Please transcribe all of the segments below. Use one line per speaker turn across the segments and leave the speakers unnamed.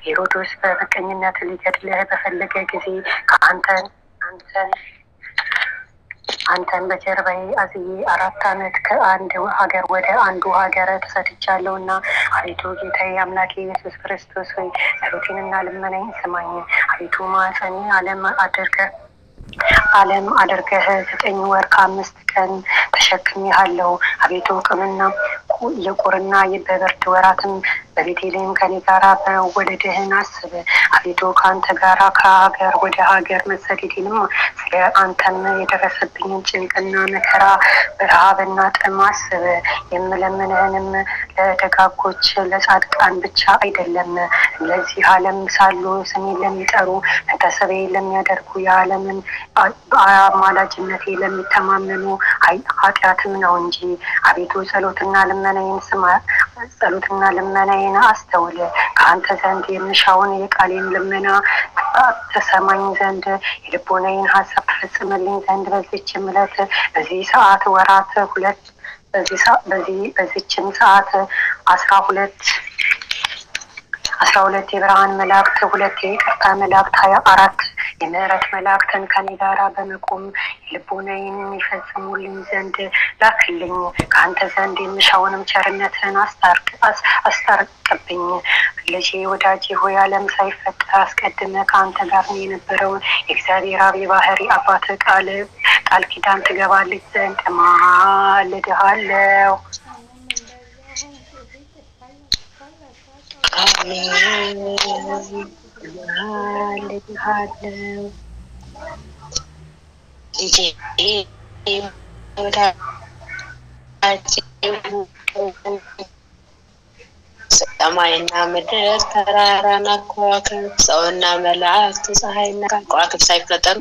ሄሮድስ በምቀኝነት ሊገድልህ በፈለገ ጊዜ አንተን በጀርባዬ አዝዬ 4 ዓመት ከአንድ ሀገር ወደ አንዱ ሀገር ተሰድቻለሁ እና አቤቱ ጌታዬ አምላኬ ኢየሱስ ክርስቶስ ሆይ ጸሎቴንና ልመናዬን ስማኝ። አቤቱ ማኅፀኔ ዓለም አድርገህ 9 ወር ከ5 ቀን ተሸክሜሃለሁ። አቤቱ ቅኑና የቁርና በብርድ ወራትም በቤቴልሔም ከኔ ጋር መወለድህን አስብ። አቤቱ ከአንተ ጋር ከሀገር ወደ ሀገር መሰደዴንም ስለ አንተም የደረሰብኝን ጭንቅና መከራ ረሃብና ጥም አስብ። የምለምንህንም ለደጋጎች ለጻድቃን ብቻ አይደለም፣ ለዚህ ዓለም ሳሉ ስሜን ለሚጠሩ መታሰቢያዬን ለሚያደርጉ የዓለምን በአማላጅነቴ ለሚተማመኑ ኃጢአትም ነው እንጂ። አቤቱ ጸሎትና ልመናዬን አስተውል። ከአንተ ዘንድ የምሻውን የቃሌን ልመና ተሰማኝ ዘንድ የልቦናዬን ሀሳብ ተፈጽምልኝ ዘንድ በዚችም ዕለት በዚህ ሰዓት ወራት በዚችም ሰዓት 12 የብርሃን መላእክት 2 የይቅርታ መላእክት 24 የምህረት መላእክትን ከኔ ጋራ በመቆም ልቦናዬን የሚፈጽሙልኝ ዘንድ ላክልኝ። ከአንተ ዘንድ የምሻውንም ቸርነትን አስታርቅብኝ። ልጄ ወዳጄ ሆይ ዓለም ሳይፈጠር አስቀድመ ከአንተ ጋር የነበረውን የእግዚአብሔር አብ የባህሪ አባት ቃል ኪዳን ትገባልኝ ዘንድ እማልድሃለሁ።
ሰማይና ምድር ተራራና ከዋክብት ሰውና መላእክት ፀሐይና ከዋክብት ሳይፈጠሩ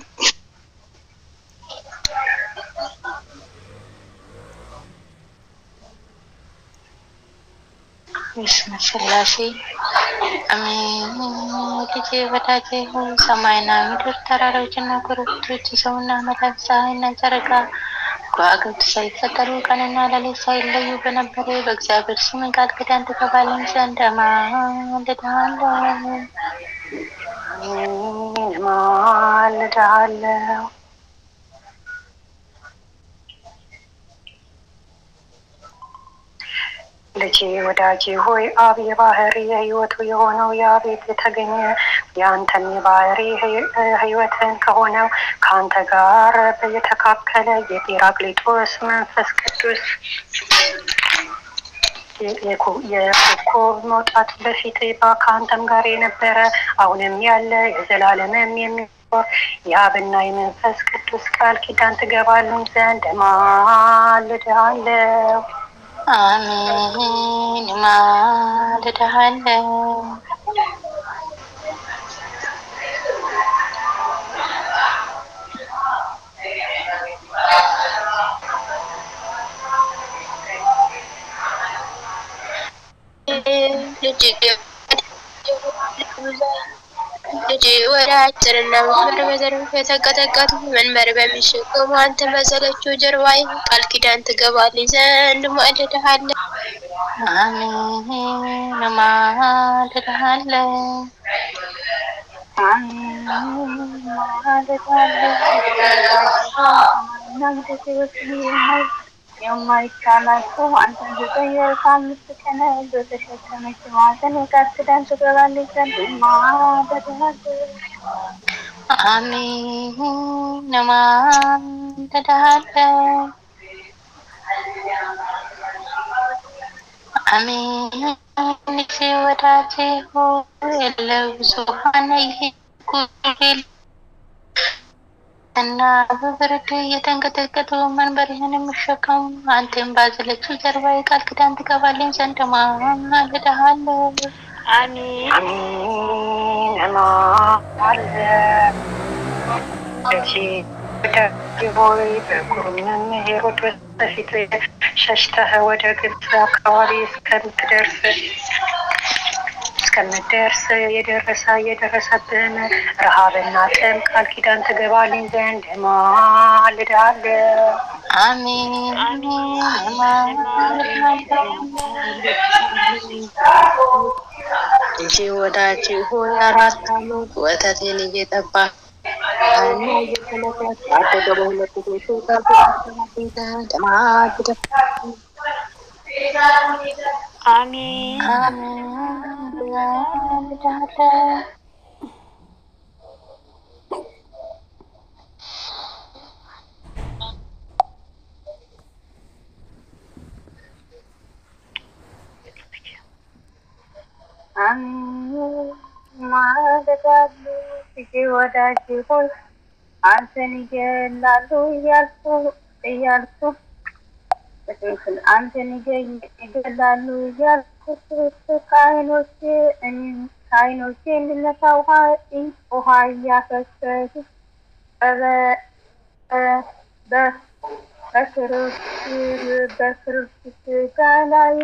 بسم ስላሴ አሜን። ልጄ ወዳጄ ሆይ ሰማይና ምድር ተራራዎችና ኮረብቶች ሰውና መላእክት ፀሐይና ጨረቃ ከዋክብት ሳይፈጠሩ ቀንና ሌሊት ሳይለዩ በነበረ በእግዚአብሔር ስም ቃል ኪዳን ትገባልኝ ዘንድ
እማልድሃለሁ። ልጄ ወዳጄ ሆይ አብ የባህሪ የህይወቱ የሆነው የአቤት የተገኘ የአንተን የባህሪ ህይወትን ከሆነው ከአንተ ጋር የተካከለ የጴራቅሊጦስ መንፈስ ቅዱስ የኮከብ መውጣት በፊት ከአንተም ጋር የነበረ አሁንም ያለ የዘላለምም የሚኖር የአብና የመንፈስ ቅዱስ ቃል ኪዳን ትገባልኝ ዘንድ እማልድሃለሁ።
አሜን። እማልድሃለሁ።
ልጄ ወዳጅና መንበር በዘርፍ የተቀጠቀጡ መንበር በሚሸከሙ አንተ በሰለችው ጀርባዬ ቃል ኪዳን ትገባልኝ ዘንድ እማልድሃለሁ።
አሜን። እማልድሃለሁ።
የማይቻላቸው አንተን 9 ወር ከ5 ቀን በተሸከመች ማኅፀን ቃል ኪዳን ትገባልኝ ዘንድ እማልድሃለሁ።
አሜን። እማልድሃለሁ። አሜን። ልጄ ወዳጄ ሆይ ለብዙኃን ይህን እና በብርድ የተንቀጠቀጡ መንበርህን የሚሸከሙ አንተን ባዘለችው ጀርባዬ ቃል ኪዳን ትገባልኝ ዘንድ እማልድሃለሁ።
አሜን።
ልጄ ወዳጄ ሆይ በኩርምም ሄሮድስ በፊት ሸሽተህ ወደ ግብፅ አካባቢ እስከምትደርስ የደረሰብህን ረሃብና ጥም ቃል ኪዳን ትገባልኝ ዘንድ እማልድሃለሁ።
አሜን። እማልድሃለሁ። ልጄ ወዳጄ ሆይ 4 ዓመት ወተቴን እየጠባ እና እየተመለስ አደገ በሁለት ሴቶች
አሜን ማለዳሉ ልጄ ወዳጄ ሆይ አንተን ይገላሉ እያልኩ በትክክል አንተን ይገላሉ እያልኩ ከዓይኖቼ እንድነሳ ውሃ እያፈሰሱ በክርስቶስ ሥጋ ላይ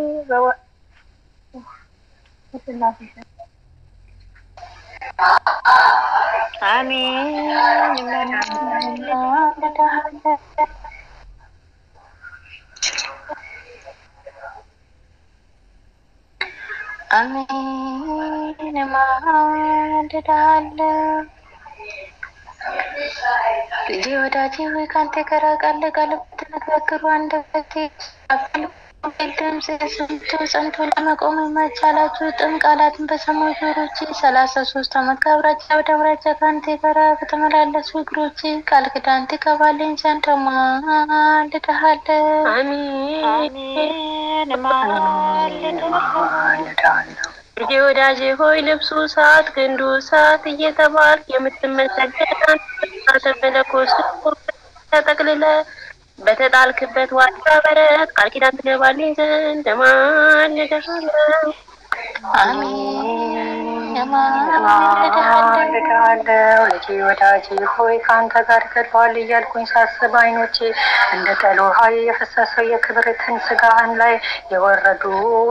አሜን ማለዳለሁ ልጄ ወዳጄ ሆይ ካንተ ጋር ቃል ለቃል ብትነጋገሩ አንደበቴ ድምፅ ሰምቶ ጸንቶ ለመቆም የማይቻላችሁ ጥም ቃላትን በሰማሁ ጆሮቼ 33 ዓመት ከአውራጃ ወደ አውራጃ ካንተ ጋር በተመላለሱ እግሮቼ ቃል ኪዳን ትገባልኝ ዘንድ ማልድሃለሁ።
አሜን ማለዳለሁ
ልጄ ወዳጄ ሆይ ልብሱ እሳት ክንዱ እሳት እየተባልክ የምትመሰገን አንተ መለኮት ተጠቅልለ በተጣልክበት ዋሻ በረት ቃል ኪዳን ትገባልኝ ዘንድ እማልድሃለሁ።
አሜን
ማልድሃለሁ ልጄ ወዳጄ ሆይ ከአንተ ጋር ገድለዋል እያልኩኝ ሳስብ ዓይኖቼ እንደ ጠል ውሃ የፈሰሰው የክብርትን ሥጋህን ላይ የወረዱ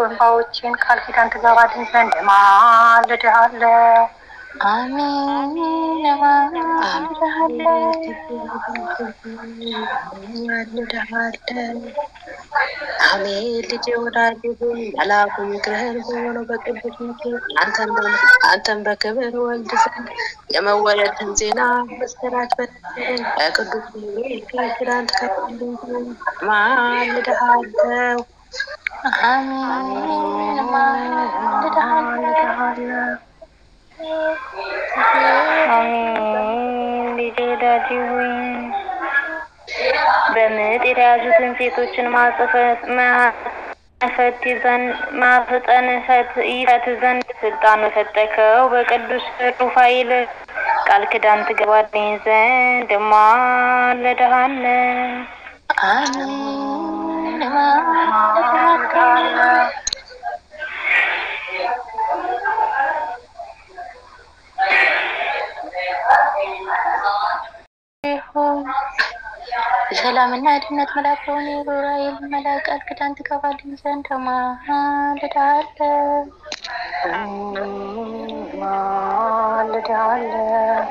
እንባዎችን ቃል ኪዳን ትገባልኝ ዘንድ ማልድሃለሁ።
አሜን ማልድሃለሁ።
አሜን ልጄ ወዳጄ ሆይ መልአኩ ሚካኤል በሆነው በቅዱስ ሚካኤል አንተን በክብር ወልድ ዘንድ የመወለድህን ዜና ምስራች በነገረኝ በቅዱስ ሚካኤል ቃል ኪዳን ትገባልኝ ዘንድ ማልድሃለሁ።
አሜን ማልድሃለሁ።
አሜን ልጄ ወዳጄ ሆይ በምጥ የተያዙትን ሴቶችን ማህፀን ይፈት ዘንድ ስልጣን ሰጠከው። በቅዱስ ሩፋኤል ቃል ኪዳን ትገባልኝ ዘንድ ማልድሃለሁ።
አሜን ማልድሃለሁ። የሰላምና የድነት መልአክ በሆነ የዑራኤል መልአክ ቃል ኪዳን ትገባልኝ ዘንድ ማልድሃለሁ።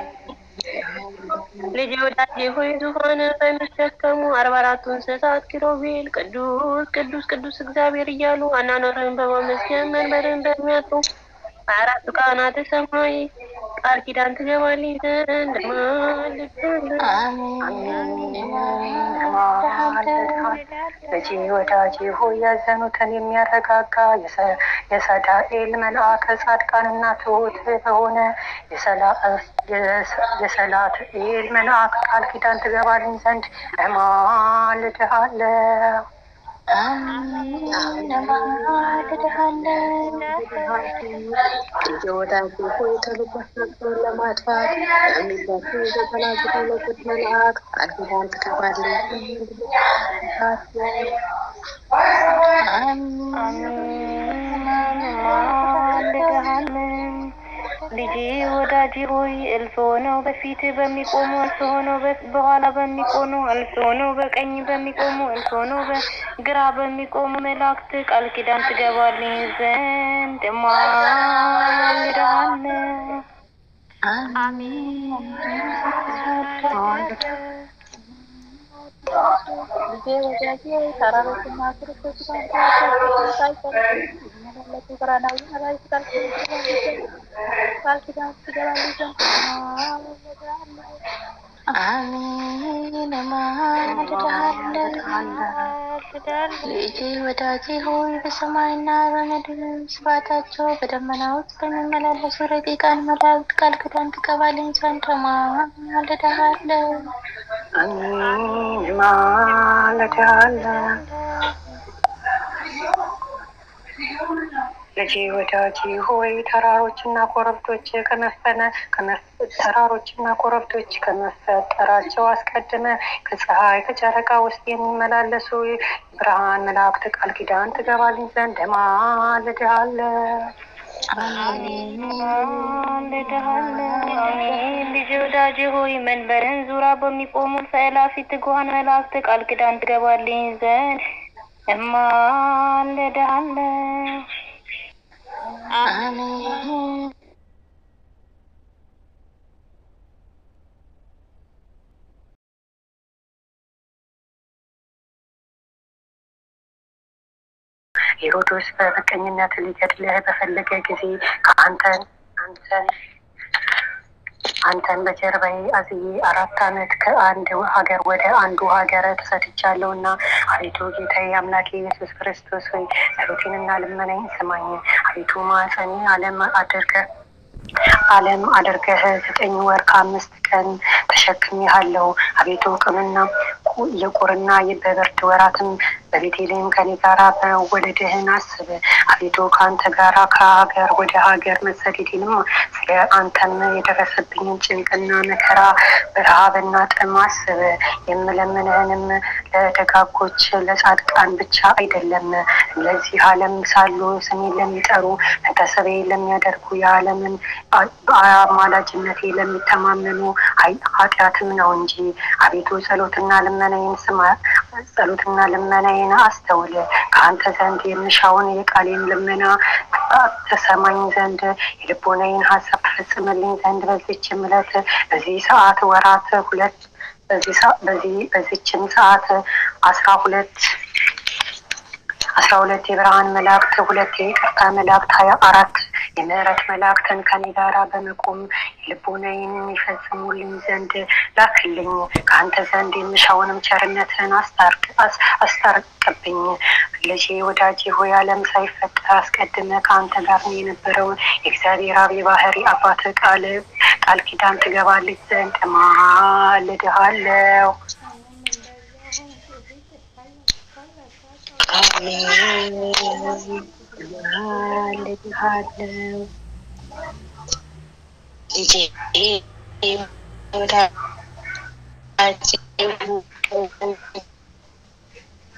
ልጄ ወዳጄ ሆይ ዙፋን በሚሸከሙ 44ቱ እንስሳት ኪሩቤል ቅዱስ ቅዱስ ቅዱስ እግዚአብሔር እያሉ አናኖርህን በማመስገን መንበርህን በሚያጥሩ 24ቱ ካህናተ ሰማይ ቃል ኪዳን ትገባልኝ ዘንድ ማልድሃለሁ።
ልጄ ወዳጄ ሆይ ያዘኑትን የሚያረጋጋ የሰዳኤል መልአከ ጻድቃንና ትሑት በሆነ የሰላትኤል መልአክ ቃል ኪዳን ትገባልኝ ዘንድ እማልድሃለሁ።
አሜን ማልድሃለሁ።
ልጄ ወዳጄ ሆይ ተልኳቸውን ለማጥፋት የሚላኩ የተጠላዙት መለኮት መልአክ ቃል ኪዳን ትገባልኝ
ልጄ ወዳጄ ሆይ እልፍ ሆነው በፊት በሚቆሙ እልፍ ሆነው በኋላ በሚቆሙ እልፍ ሆነው በቀኝ በሚቆሙ እልፍ ሆነው በግራ በሚቆሙ መላእክት ቃል ኪዳን ትገባልኝ ዘንድ ማልድሃለሁ።
አሜን ልጄ ወዳጄ ተራሮችና ኮረብቶች ባንተ መለቱ ብርሃናዊ መላእክት ቃል ኪዳን ትገባለች። አሜን ማልዳለ ልጄ ወዳጄ ሆይ በሰማይና በምድር ስብሐታቸው በደመና ውስጥ በሚመላለሱ ረቂቃን መላእክት ቃል ኪዳን ትገባልኝ ዘንድ ማልዳለሁ።
አሜን ማልዳለሁ። ልጄ ወዳጄ ሆይ ተራሮችና ኮረብቶች ከመፈጠራቸው አስቀድመ ከፀሐይ ከጨረቃ ውስጥ የሚመላለሱ ብርሃን መላእክት ቃል ኪዳን ትገባልኝ ዘንድ ማልዳለሁ።
አሜን ልጄ ወዳጄ ሆይ መንበርን ዙራ በሚቆሙ ሰላፊ ትጉሃን መላእክት ቃል ኪዳን ትገባልኝ ዘንድ እማልዳለሁ።
አሜን
ሄሮድስ በምቀኝነት ሊገድልህ በፈለገ ጊዜ አንተን በጀርባዬ አዝዬ 4 ዓመት ከአንድ ሀገር ወደ አንዱ ሀገር ተሰድቻለሁና አቤቱ ጌታዬ አምላኬ ኢየሱስ ክርስቶስ ሆይ ጸሎቴንና ልመናዬን ስማኝ። አቤቱ ማኅፀኔ ዓለም አድርገህ 9 ወር ከ5 ቀን ተሸክሜሃለሁ። አቤቱ ቅምና የቁርና በብርድ ወራትም በቤተልሔም ከኔ ጋራ በመወለድህን አስብ። አቤቱ ከአንተ ጋራ ከሀገር ወደ ሀገር መሰደዴንም ስለ አንተም የደረሰብኝን ጭንቅና መከራ ረሃብና ጥም አስብ። የምለምንህንም ለደጋጎች ለጻድቃን ብቻ አይደለም፣ ለዚህ ዓለም ሳሉ ስሜን ለሚጠሩ መታሰቢያዬን ለሚያደርጉ የዓለምን በአማላጅነቴ ለሚተማመኑ ኃጢአትም ነው እንጂ። አቤቱ ጸሎትና ልመናዬን አስተውል። ከአንተ ዘንድ የምሻውን የቃሌን ልመና ተሰማኝ ዘንድ የልቦናዬን ሀሳብ ተፈጽምልኝ ዘንድ በዚችም ዕለት በዚህ ሰዓት ወራት በዚችም ሰዓት 12 የብርሃን መላእክት 2 የይቅርታ መላእክት 24 የምህረት መላእክትን ከኔ ጋራ በመቆም ልቦናዬን የሚፈጽሙልኝ ዘንድ ላክልኝ። ከአንተ ዘንድ የምሻውንም ቸርነትን አስታርቅብኝ። ልጄ ወዳጄ ሆይ ዓለም ሳይፈጠር አስቀድመ ከአንተ ጋር የነበረውን የእግዚአብሔር አብ የባህሪ አባት ቃል ኪዳን ትገባልኝ ዘንድ ማልድሃለሁ።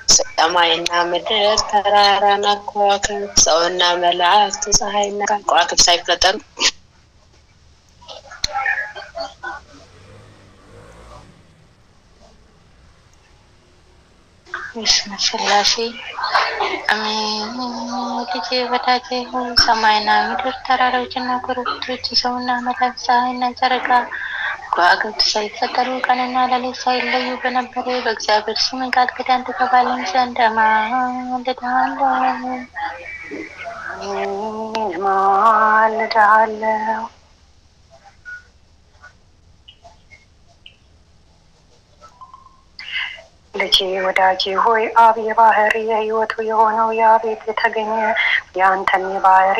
ሰማይና ምድር ተራራና ከዋክብት ሰውና መላእክት ፀሐይና ከዋክብት ሳይፈጠሩ
በስመ ሥላሴ አሜን። ልጄ ወዳጄ ሆይ ሰማይና ምድር ተራሮችና ኮረብቶች ሰውና መላእክት ፀሐይና ጨረቃ ከዋክብት ሳይፈጠሩ ቀንና ሌሊት ሳይለዩ በነበረ በእግዚአብሔር ስም ቃል ኪዳን ትገባልኝ ዘንድ
ማልድሃለሁ። ልጄ ወዳጄ ሆይ አብ የባህሪ የህይወቱ የሆነው የአቤት የተገኘ የአንተም የባህሪ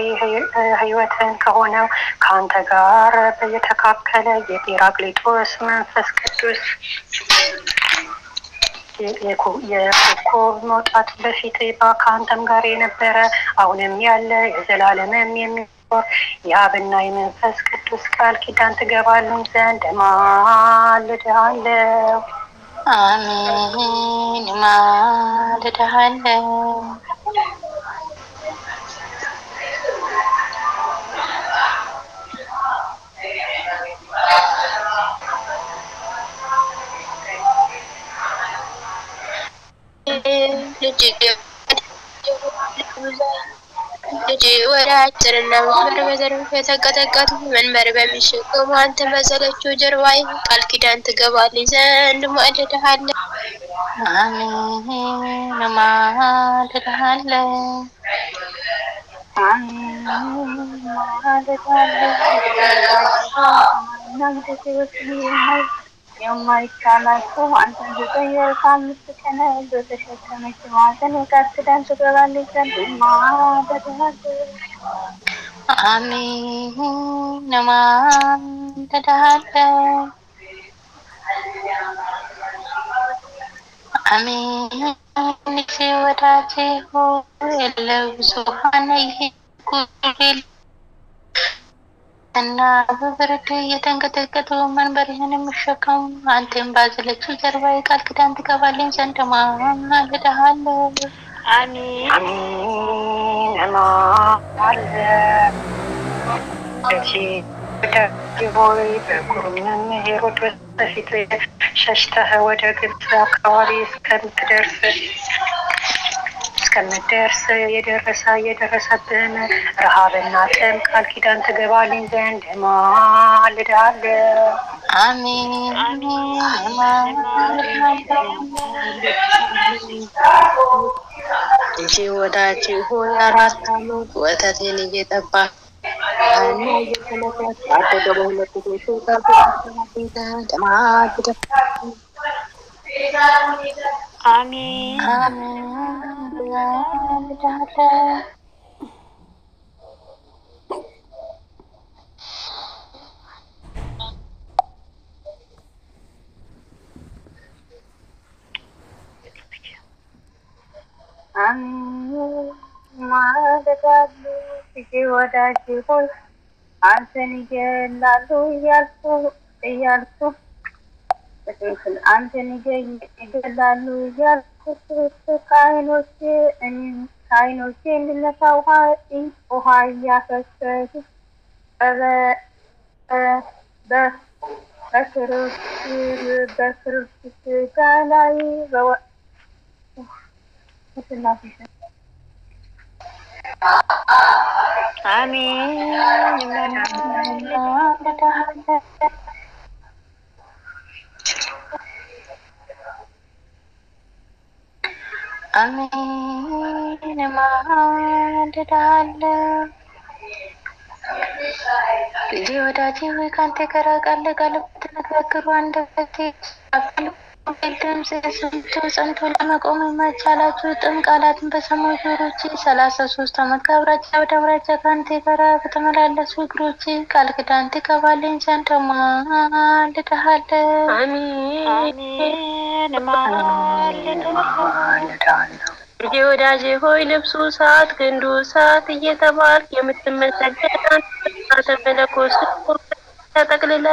ህይወትን ከሆነው ከአንተ ጋር የተካከለ የጴራቅሊጦስ መንፈስ ቅዱስ የኮከብ መውጣት በፊት ከአንተም ጋር የነበረ አሁንም ያለ የዘላለምም የሚኖር የአብና የመንፈስ ቅዱስ ቃል ኪዳን ትገባልኝ ዘንድ ማልድሃለሁ።
አሜን ማልድሃለሁ። ልጄ ወደ አጭርና መስመር በዘርፍ የተቀጠቀጡ መንበር በሚሸከሙ አንተ በሰለቸው ጀርባዬ ቃል ኪዳን ትገባልኝ ዘንድ ማልድሃለሁ። አሜን እማልድሃለሁ
የማይቻላቸው አንተን 9 ወር ከ5 ቀን በተሸከመች ማኅፀን ቃል ኪዳን ትገባልኝ ዘንድ እማልድሃለሁ።
አሜን እማልድሃለሁ አሜን ወዳጄ ሆይ ለብዙኃን ይሄ እና በብርድ እየተንቀጠቀጡ መንበርህን የሚሸከሙ አንተን ባዘለችው ጀርባ የቃል ኪዳን ትገባልኝ ዘንድ እማልድሃለሁ።
አሜን
ሆይ በኩሩም መምህሮች በፊት ሸሽተህ ወደ ግብፅ አካባቢ እስከምትደርስ የደረሰብህን ረሃብና ጥም ቃል ኪዳን ትገባልኝ ዘንድ እማልድሃለሁ።
አሜን
ልጄ ወዳጄ ሆይ 4 ዓመት ወተቴን እየጠባ እና እየተመለስ አደገ በሁለት ሴቶች
አሜን እማልድሃለሁ። ልጄ ወዳጄ ሆይ አንተን ይገላሉ እያልኩ አንተን ይገላሉ እያልኩ ከዓይኖቼ እንድነሳ ውሃ እያፈሰሱ በክርስቶስ ሥጋ ላይ አሜን
አሜን እማልድሃለሁ። ልጄ ወዳጄ ሆይ ከአንተ ጋር ቃል ለቃል ብትነጋገሩ አንደበቴ ድምፅ ሰምቶ ጸንቶ ለመቆም የማይቻላችሁ ጥም ቃላትን በሰሙ ጆሮቼ 33 ዓመት ከአውራጃ ወደ አውራጃ ከአንተ ጋር በተመላለሱ እግሮቼ ቃል ኪዳን ትገባልኝ ዘንድ እማልድሃለሁ።
አሜን እማልድሃለሁ።
ልጄ ወዳጄ ሆይ ልብሱ እሳት ክንዱ እሳት እየተባልክ የምትመሰገን አንተ መለኮት ተጠቅልለ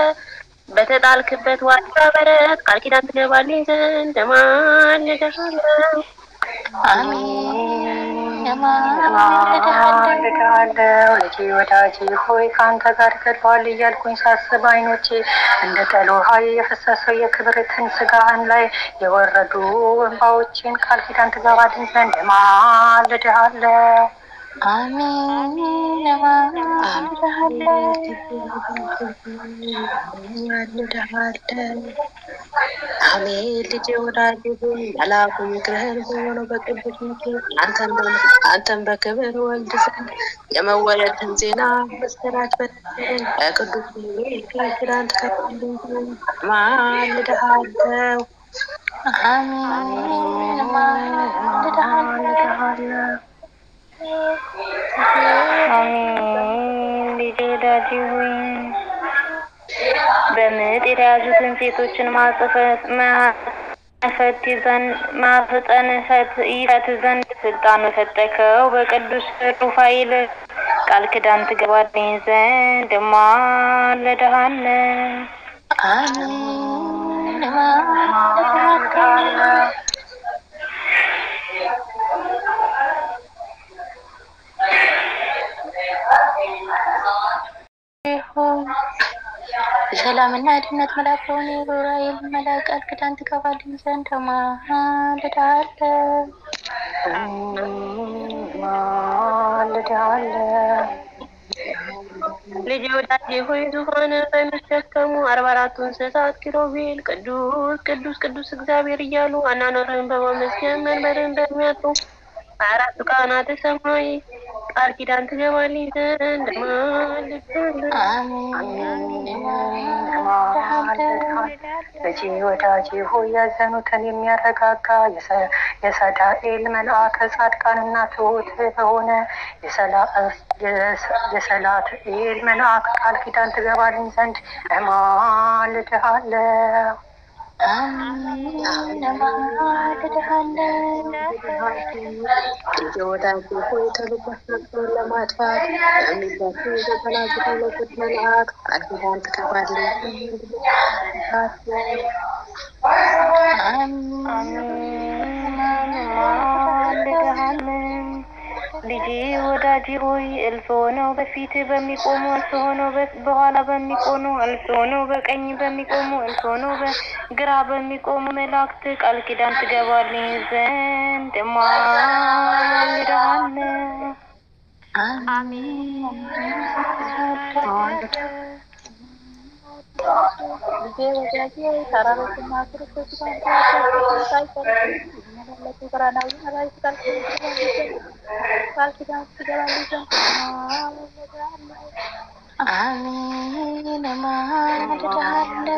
በተጣልክበት ዋሻ በረት ቃል ኪዳን ትገባልኝ ዘንድ እማልድሃለሁ።
አሜን እማልድሃለሁ።
ልጄ ወዳጄ ሆይ ከአንተ ጋር ገድለዋል እያልኩኝ ሳስብ ዓይኖቼ እንደ ጠል ውሃ የፈሰሰው የክብርትን ሥጋህን ላይ የወረዱ እንባዎችን ቃል ኪዳን ትገባልኝ ዘንድ እማልድሃለሁ።
አሜን እማልድሃለሁ።
አሜን ልጄ ወዳጄ ሆይ መልአኩ ምክርህን በሆነው በቅዱስ ሚካኤል አንተን በክብር ወልድ ዘንድ የመወለድህን ዜና ምስራች በነገረኝ በቅዱስ ሚካኤል ቃል ኪዳን ትገባልኝ ዘንድ እማልድሃለሁ።
አሜን እማልድሃለሁ።
አሜን ልጄ ወዳጄ ሆይ በምጥ የተያዙትን ሴቶችን ማኅፀን ይፈት ዘንድ ስልጣኑ ሰጠከው። በቅዱስ ሩፋኤል ቃል ኪዳን ትገባልኝ ዘንድ እማልድሃለሁ።
አሜን እማልድሃለሁ። የሰላምና የድነት መልአክ በሆነ የዑራኤል መልአክ ቃል ኪዳን ትገባልኝ ዘንድ እማልድሃለሁ።
እማልድሃለሁ።
ልጄ ወዳጄ ሆይ ዙፋን በሚሸከሙ 44ቱ እንስሳት ኪሩቤል ቅዱስ ቅዱስ ቅዱስ እግዚአብሔር እያሉ አናኖርህን በማመስገን መንበርህን በሚያጡ 24ቱ ካህናተ ሰማይ ቃል ኪዳን ትገባልኝ ዘንድ
ልጄ ወዳጄ ሆይ ያዘኑትን የሚያረጋጋ የሰዳኤል መልአከ ጻድቃንና ትሑት በሆነ የሰላትኤል መልአክ ቃል ኪዳን ትገባልኝ ዘንድ እማልድሃለሁ።
ልጄ ወዳጄ ሆይ ተልኳቸውን ለማጥፋት የሚመቱ የተፈላጊ ሁለቶች መልአክ ቃል ኪዳን ትገባልኝ
ልጄ ወዳጄ ሆይ እልፍ ሆነው በፊት በሚቆሙ እልፍ ሆነው በኋላ በሚቆሙ እልፍ ሆነው በቀኝ በሚቆሙ እልፍ ሆነው በግራ በሚቆሙ መላእክት ቃል ኪዳን ትገባልኝ ዘንድ እማልድሃለሁ። አሜን።
ልጄ ወዳጄ ተራሮችና ኮረብቶች ብርሃናዊ መላእክት ቃል ኪዳን ትገባልኝ ዘንድ
አሜን። እማልድሃለሁ።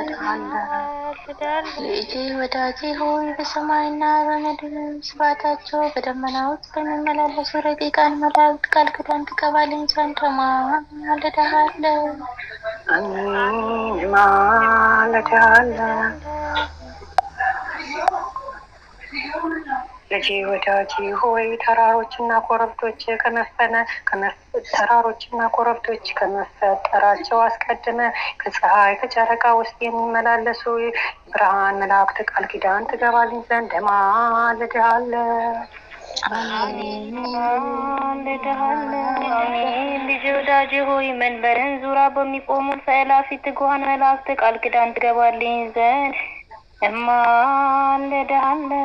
ልጄ ወዳጄ ሆይ በሰማይና በምድር ስብሐታቸው በደመና ውስጥ በሚመላለሱ ረቂቃን መላእክት ቃል ኪዳን ትገባልኝ ዘንድ እማልድሃለሁ።
አሜን። እማልድሃለሁ። ልጄ ወዳጄ ሆይ ተራሮችና ኮረብቶች ከመፈጠራቸው አስቀድመ ከፀሐይ ከጨረቃ ውስጥ የሚመላለሱ ብርሃን መላእክት ቃል ኪዳን ትገባልኝ ዘንድ እማልድሃለሁ።
ልጄ ወዳጄ ሆይ መንበርን ዙራ በሚቆሙ ሰላፊት ትጉሃን መላእክት ቃል ኪዳን ትገባልኝ ዘንድ እማልድሃለሁ።